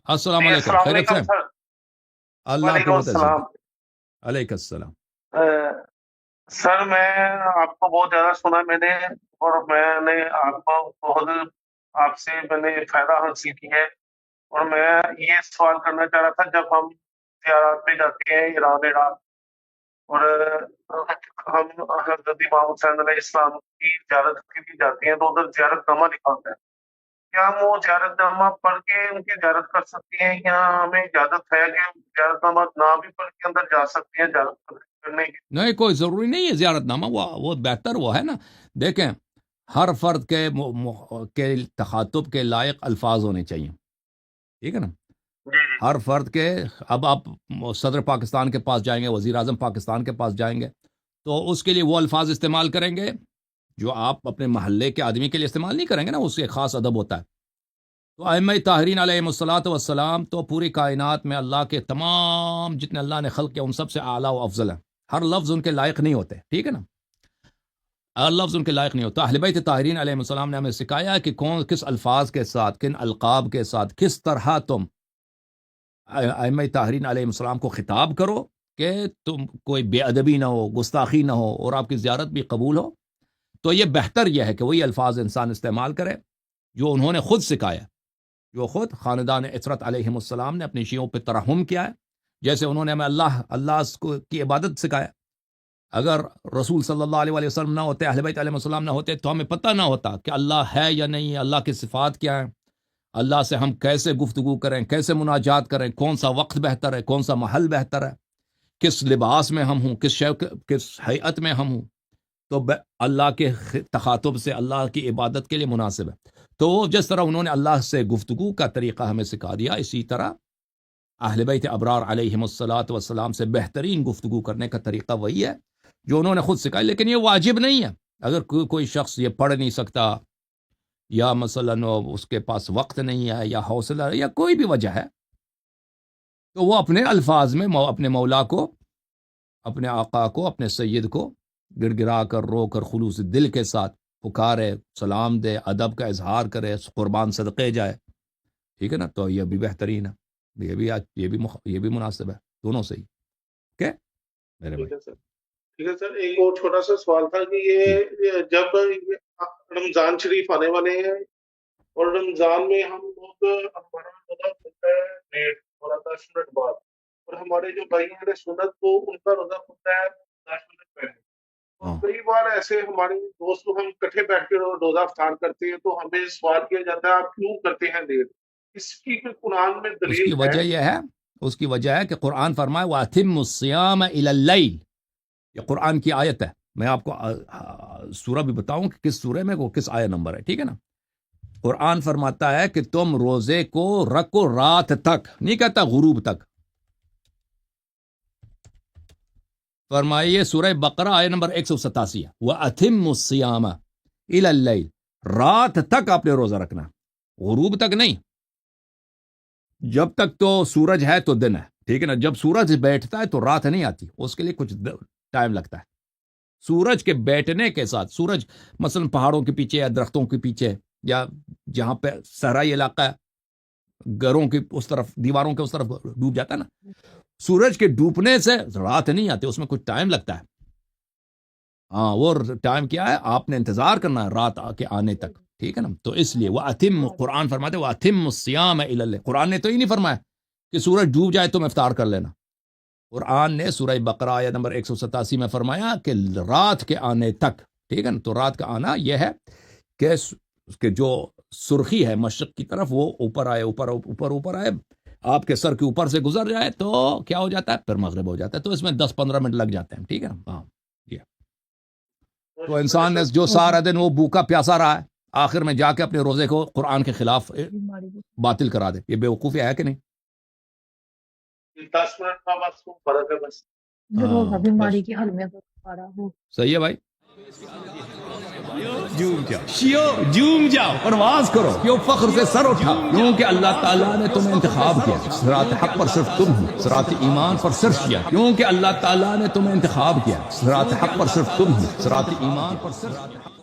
السلام جی علیکم، السلام خیریت سے علیکم سر۔ اللہ آپ کو وعلیکم بہت عزت السلام۔ دے۔ علیکم السلام۔ سر میں آپ کو بہت زیادہ سنا میں نے، اور میں نے آپ کو بہت آپ سے میں نے فائدہ حاصل کی ہے، اور میں یہ سوال کرنا چاہ رہا تھا، جب ہم زیارات پہ جاتے ہیں ایران عراق، اور ہم حضرت امام حسین علیہ السلام کی زیارت کے لیے جاتے ہیں، تو ادھر زیارت نامہ لکھا ہوتا ہے، کیا ہم وہ زیارت نامہ پڑھ کے ان کی زیارت کر سکتے ہیں، یا ہمیں اجازت ہے کہ زیارت نامہ نہ بھی پڑھ کے اندر جا سکتے ہیں زیارت کرنے کی؟ نہیں، کوئی ضروری نہیں ہے زیارت نامہ، وہ بہتر وہ ہے نا۔ دیکھیں، ہر فرد کے تخاطب کے لائق الفاظ ہونے چاہیے، ٹھیک ہے نا۔ جی جی ہر فرد کے، اب آپ صدر پاکستان کے پاس جائیں گے، وزیر اعظم پاکستان کے پاس جائیں گے، تو اس کے لیے وہ الفاظ استعمال کریں گے جو آپ اپنے محلے کے آدمی کے لیے استعمال نہیں کریں گے نا، اس کے خاص ادب ہوتا ہے۔ تو ائمہ طاہرین علیہ الصلوۃ والسلام تو پوری کائنات میں اللہ کے تمام جتنے اللہ نے خلق کیا ان سب سے اعلیٰ و افضل ہے، ہر لفظ ان کے لائق نہیں ہوتے، ٹھیک ہے نا، ہر لفظ ان کے لائق نہیں ہوتا۔ اہل بیت طاہرین علیہ السلام نے ہمیں سکھایا ہے کہ کون کس الفاظ کے ساتھ، کن القاب کے ساتھ، کس طرح تم ائمہ طاہرین علیہ السلام کو خطاب کرو کہ تم کوئی بے ادبی نہ ہو، گستاخی نہ ہو، اور آپ کی زیارت بھی قبول ہو۔ تو یہ بہتر یہ ہے کہ وہی الفاظ انسان استعمال کرے جو انہوں نے خود سکھایا، جو خود خاندان عطرت علیہم السلام نے اپنی شیعوں پہ ترحم کیا ہے، جیسے انہوں نے ہمیں اللہ کی عبادت سکھایا۔ اگر رسول صلی اللہ علیہ وسلم نہ ہوتے، اہل بیت علیہ السلام نہ ہوتے، تو ہمیں پتہ نہ ہوتا کہ اللہ ہے یا نہیں ہے، اللہ کی صفات کیا ہیں، اللہ سے ہم کیسے گفتگو کریں، کیسے مناجات کریں، کون سا وقت بہتر ہے، کون سا محل بہتر ہے، کس لباس میں ہم ہوں، کس حیت میں ہم ہوں، تو اللہ کے تخاطب سے اللہ کی عبادت کے لیے مناسب ہے۔ تو جس طرح انہوں نے اللہ سے گفتگو کا طریقہ ہمیں سکھا دیا، اسی طرح اہل بیت ابرار علیہم الصلوۃ والسلام سے بہترین گفتگو کرنے کا طریقہ وہی ہے جو انہوں نے خود سکھایا۔ لیکن یہ واجب نہیں ہے، اگر کوئی شخص یہ پڑھ نہیں سکتا، یا مثلاً اس کے پاس وقت نہیں ہے، یا حوصلہ ہے، یا کوئی بھی وجہ ہے، تو وہ اپنے الفاظ میں اپنے مولا کو، اپنے آقا کو، اپنے سید کو گڑ گڑا کر، رو کر، خلوص دل کے ساتھ پکارے، سلام دے، ادب کا اظہار کرے، قربان صدقے جائے، ٹھیک ہے نا۔ تو یہ بھی بہترین ہے، یہ بھی مناسب ہے، دونوں صحیح۔ اوکے میرے بھائی، ٹھیک ہے سر۔ ٹھیک ہے سر، ایک اور چھوٹا سا سوال تھا کہ یہ جب رمضان شریف آنے والے ہیں، اور رمضان میں ہم لوگ ہمارا روزہ کھلتا ہے لیٹ، تھوڑا 10 منٹ بعد، اور ہمارے جو بھائی ہیں سنت کو ان کا روزہ کھلتا ہے 10 منٹ پہلے، اور ہاں، کئی بار ایسے ہمارے دوست لوگ ہم اکٹھے بیٹھ کے روزہ افطار کرتے ہیں، تو ہمیں سوال کیا جاتا ہے آپ کیوں کرتے ہیں لیٹ؟ اس کی کوئی قرآن میں اس دلیل کی ہے؟ وجہ یہ ہے، اس کی وجہ ہے کہ قرآن فرمائے وَأَتِمُّ الصِّيَامَ إِلَى اللَّيْلِ، یہ قرآن کی آیت ہے۔ میں آپ کو سورہ بھی بتاؤں کہ کس سورہ میں وہ کس آیت نمبر ہے، ٹھیک ہے نا۔ قرآن فرماتا ہے کہ تم روزے کو رکھو رات تک، نہیں کہتا غروب تک۔ فرمائیے سورہ بقرہ آیت نمبر 187 ہے، وَأَتِمُّ الصِّيَامَ إِلَى اللَّيْلِ، رات تک آپ نے روزہ رکھنا، غروب تک نہیں۔ جب تک تو سورج ہے تو دن ہے، ٹھیک ہے نا۔ جب سورج بیٹھتا ہے تو رات نہیں آتی، اس کے لیے کچھ ٹائم لگتا ہے۔ سورج کے بیٹھنے کے ساتھ، سورج مثلا پہاڑوں کے پیچھے یا درختوں کے پیچھے، یا جہاں پہ صحرائی علاقہ ہے، گھروں کی اس طرف، دیواروں کے اس طرف ڈوب جاتا ہے نا، سورج کے ڈوبنے سے رات نہیں آتی، اس میں کچھ ٹائم لگتا ہے۔ ہاں، وہ ٹائم کیا ہے، آپ نے انتظار کرنا ہے رات کے آنے تک، ٹھیک ہے نا۔ تو اس لیے وَأَتِمُّ، قرآن فرماتے وَأَتِمُّ الصِّيَامَ إِلَى اللَّيْلِ، قرآن نے تو ہی نہیں فرمایا کہ سورج ڈوب جائے تم افطار کر لینا۔ قرآن نے سورہ بقرہ آیت نمبر 187 میں فرمایا کہ رات کے آنے تک، ٹھیک ہے نا۔ تو رات کا آنا یہ ہے کہ جو سرخی ہے مشرق کی طرف، وہ اوپر آئے، اوپر آئے، آپ کے سر کے اوپر سے گزر جائے تو کیا ہو جاتا ہے، پھر مغرب ہو جاتا ہے۔ تو اس میں 10-15 منٹ لگ جاتے ہیں، ٹھیک ہے نا۔ ہاں، تو انسان نے جو سارا دن وہ بھوکا پیاسا رہا ہے، آخر میں جا کے اپنے روزے کو قرآن کے خلاف باطل کرا دے، یہ بے وقوفی ہے کہ نہیں؟ 10 منٹ کا بس فرق ہے بس۔ بیماری کی حل میں صحیح ہے بھائی، جوم جاؤ، پرواز کرو، کیوں فخر سے سر اٹھا، کیونکہ اللہ تعالیٰ نے تمہیں انتخاب کیا، صراط حق پر صرف تم ہو، صراط ایمان پر صرف کیا، کیونکہ اللہ تعالیٰ نے تمہیں انتخاب کیا، صراط حق پر صرف تم ہو، صراط ایمان پر صرف